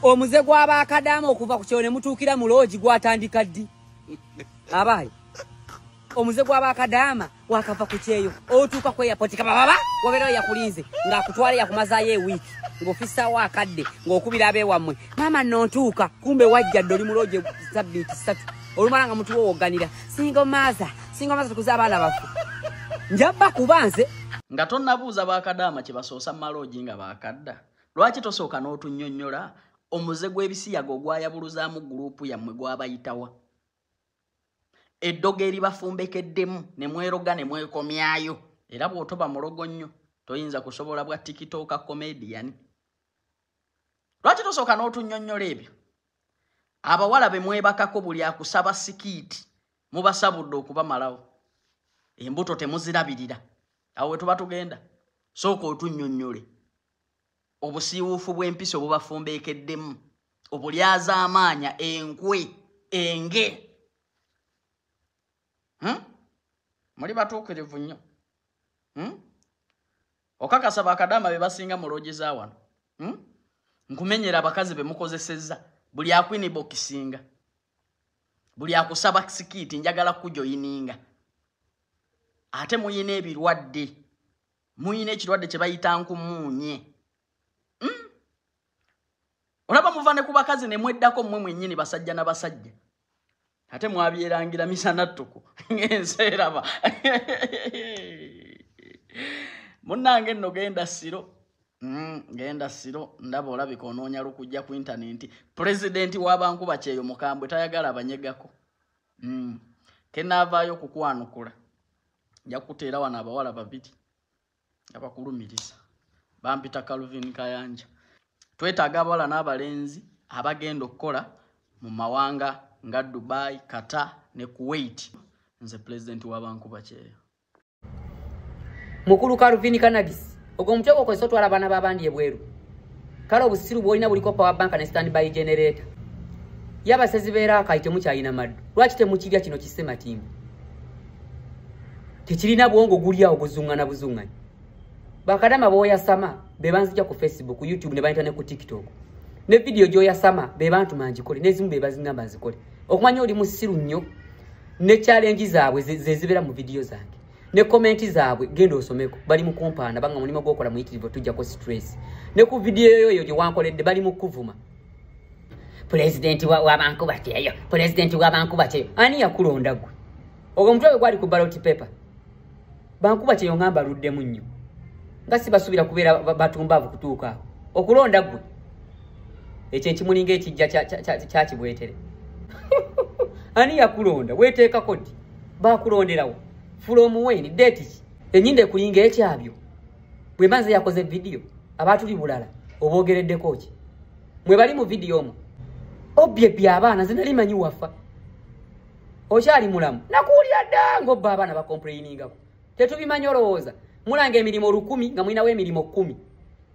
Omuze gw'Abakadaama okuva ku kyone mutuukira mu loogi gwatandika ddi? Abayi. Omuze gw'Abakadaama wakava ku kyeyo. Otuuka ku airport kababa wabeera yakulinze ng'akutwala yakumazaayo ewiiki ng'ofisa wakadde ng'okubira abeewammwe. Maama nontuuka kumbe wajja ddoli mu loogi sabbiiti 3. Olumala nga mutuwo oganira. Single mother tukuza abaana baffe. Njabba kubanze nga tonnabuuza Bakadaama kye basoosa maloogi nga bakadda. Lwaki tosooka n'otunnyonnyola omuze gw'ebisiyaga ogwayabuluzaamu guruupu yammwe gwabayitawa? Eddogo eribafumbekeddemu ne mweroga ne mwekomyayo. Era bw'otoba mulogo nnyo toyinza kusobola bwa TikToker comedian. Lwaki tosooka n'otunnyonnyola ebyo? Abawala be mwebakako buli akusaba sikiiti mubasabudde okubamalawo. Embuto temuzirabirira. Awo we tuba tugenda. Sooka otunnyonnyole. Obusiiwuufu bw'empisa obubafumbekeddemu. Obulyaza amaanya enkwe enge. Muli batuukirivu nnyo. Okakasa Bakadaama be basinga mu loogi za wano. Nkumenyera abakazi be mukozesezza. Buli akwini bokisinga. Buli akusaba sikiiti njagala kujoyininga. Ate muyina ebirwadde. Muyina ekirwadde kye bayita nkumuunye. Olaba muvane ku bakazi ne mweddako mmwe mwennyini basajja na basajja. Ate mwabyerangira misana ttuku ng'enseeraba. Munnange nno genda Siro. Genda Siro ndaba olabika onoonya lukujja ku intaneti. Pulezidenti w'Abankuba Kyeyo Mukambwe tayagala abanyegako. Kenaavaayo kukwanukula. Nja kuteera wano abawala babiri abakulumiriza. Bampita Calvin Kayanja. Twetaaga abawala n'abalenzi abagenda okukola mu mawanga nga Dubai, Qatar ne Kuwait. Nze Pulezidenti w'Abankuba Kyeyo. Mukulu Calvin Cannabis. Ogwo mutego okozesa otwala abaana b'abandi ebweru. Kale obusiru bw'olina buliko power bank ne standby generator. Yabasezi beera akayite mukyalina maddu. Lwaki temukirya kino kisema timu? Tekirina bwongo gulya oguzungana buzunganya. Bakadaama b'oyasama be banzija ku Facebook, YouTube ne bayita ne ku TikTok. Ne video gy'oyasama be bantu manjikole n'ezimu be bazingamba nzikole. Okumanya oli musiru nnyo ne challenge zaabwe zibeera mu video zange. Ne comment zaabwe genda osomeko bali mu kumpaana banga mulimo gwokola mu itirivo tujja ko stress. Ne ku video yoyo gye wankoledde bali mu kuvuma. Pulezidenti w'Abankuba Kyeyo, Pulezidenti w'Abankuba Kyeyo. Ani yakulonda gwe? Ogwo mutwe gwali ku ballot paper. Bankuba Kyeyo ngamba luddemu nnyo. Nga sibasuubira kubeera batumbavu kutuuka. Okulonda gwe. Ekyo ekimulinga ekijja kya kibwetere. Ani yakulonda? Weeteeka kodi. Baakulonderawo. From when? Date. Enyinde kuyinga ekyabyo. Bwe manze yakoze video. Abatuli bulala. Oboogereddeko ki? Mwe bali mu video omwo. Obyebye abaana zinali manyi wafa. Okyali mulamu. Nakuulira dda ng'obba abaana bakomplainingako. Tetubimanyi olowooza. Mulanga emirimu 1000 nga mulinawo emirimu 10.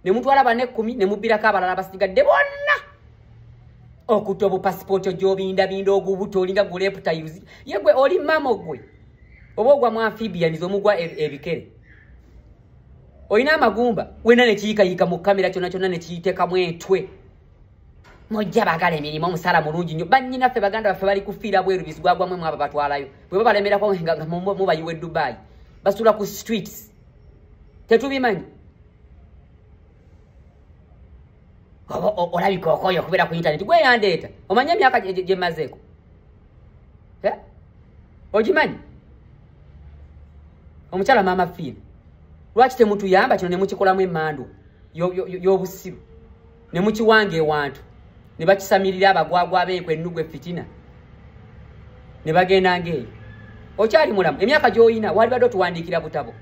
Ne mutwala bane 10 ne mubbirako abalala basigadde bonna. Okutta obupasipooti gy'obindabinda ogubuto olinga guleputiles. Ye gwe oli mama gwe. Oba ogwa mu amphibians omugwa ebikere. Olina amagumba. Wena ne kiyikayika mu kamera kyonna ne kiyiteekamu entwe. Mojja bagala emirimu omusala mulungi nnyo. Bannyinaffe baganda baffe bali kufiira bweru bizigwagwamu abo batwalayo. Bwe babalemerako nga mubayiwa e Dubai. Basula ku streets. Tetubimanyi. Olabika okoyo okubeera ku internet. Gwe yandeeta. Omanya emyaka gye mmazeeko. Ogimanyi? Omukyala maama Fiina. Lwaki temutuyamba kino ne mukikolamu emmandu y'obusiru. Ne mukiwanga ewantu. Ne bakisamirira abagwagwa b'enkwe ennugwe fitina. Ne bagenda ng'eyo. Okyali mulamu. Emyaka gy'oyina wali badde otuwandiikira butabo.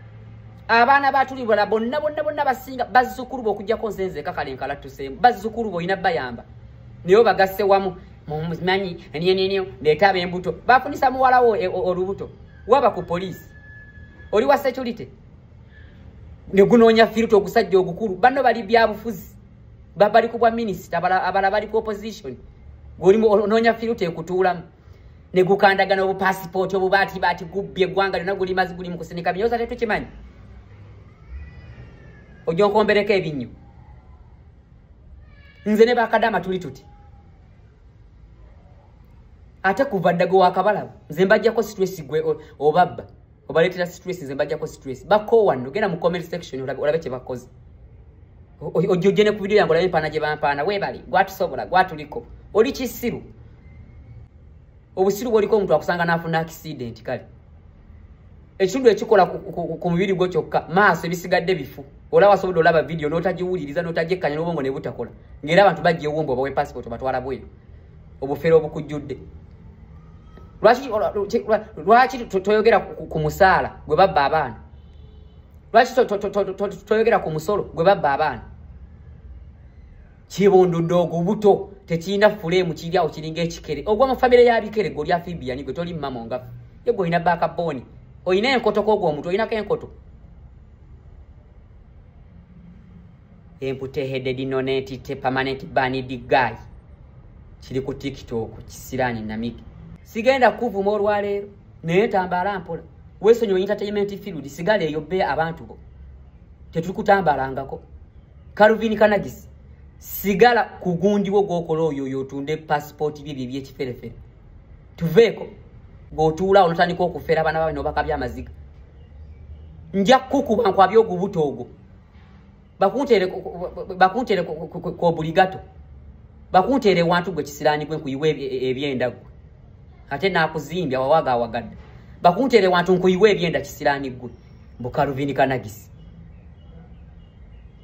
Abaana batulibula bonna basinga bazzukulu bo okujjako nzenze kakale nkala tusembu. Bazzukulu bo ina bayamba. Niyo bagasse wamu mumanyi niyo ndetaba embuto. Bafunisa muwala wo olubuto. Waba ku police. Oli wa security. Ne gunoonya filto ogusajja ogukulu. Banno bali byabufuzi. Babali ku bwa minister abala bali ku opposition. Goli onoonya filto ekutuulamu. Ne gukandagana obu passport obu bati gubbye gwanga lyonna guli mazi guli mu kusinika binyoza tetukimanyi. Ojo nkombereko ebinnyo. nze ne bakadama tuli tuti ate kuva ddago wakabalabu nze mbajjako stress gwe obabba obaletera stress nze mbajjako stress bako wano genda mu comment section olabe kye bakoze ojjogene ku video yangu olabe mpana gye bampana webali gwatusobola gwatuliko oli kisiru obusiru bwoliko omuntu akusanga n'afuna accident kale ekitundu ekikola ku mubiri gwo kyokka maaso ebisigadde bifu olaba wasobodde olaba video n'otagiwuliriza n'otagyekanya n'obwongo ne butakola ng'era abantu bajja ewombo obawe passport obatwala bweru obufere obukujjudde lwaki toyogera ku musaala gwe babba abaana lwaki toyogera ku musolo gwe babba abaana kibondudde ogwo buto tekirina fulemu kiryawo kiringa ekikere ogwa mu famire y'abikere gwe oli afibiani gwe toli mama ongafu ye gwe olina backbone oyina enkoto k'ogwo omuntu olinako enkoto emputehedded nonentite permanent banned guy kiri ku TikTok kisirani namiki sigenda kuvuma olwaleero naye tambala mpola wesonyo entertainment field sigala eyo be abantu bo tetukutambalangako Calvin Kanagisi sigala kugundiwo gwokola oyo yotunde passport bibye byekiferefere tuveeko gotuula olutandika okufera abana bawe nobakabya amaziga nja kukuba nkwabyo ogubuto ogwo bakuntere ku obligato bakuntere wantu gwe kisirani gwe nkuyiwe ebyenda gwe ate nakuzimbya wawaga awagadde bakuntere wantu nkuyiwe ebyenda kisirani gwe Calvin Kanagisi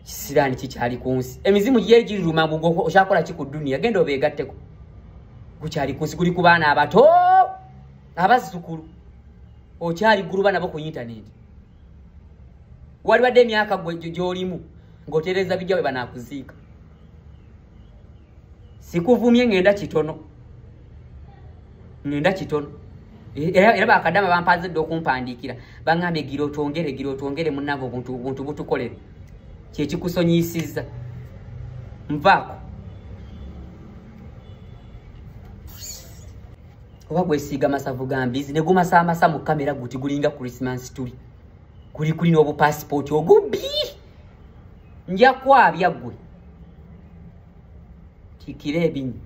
kisirani kikyali kunsi emizimu yegiruma mbugo oshakola kiku dunia gendo obegatteko kukyali kunsi kuli kubaana abato abasukulu okyali guruba nabo ku internet wali badde emyaka gwe gyolimu ngotereza bijja we banakuziika sikuvumye ngenda kitono era bakadama bampazidde okumpandikira bangambe giro tongere munango buntu butukolere kyekikusonyisiza nvaako oba gwesiiga masavu gambizi ne gumasamasa mu kamera guti gulinga Christmas tree kuli n'obupassport ogubi nja kwabya gwe kikire ebinyi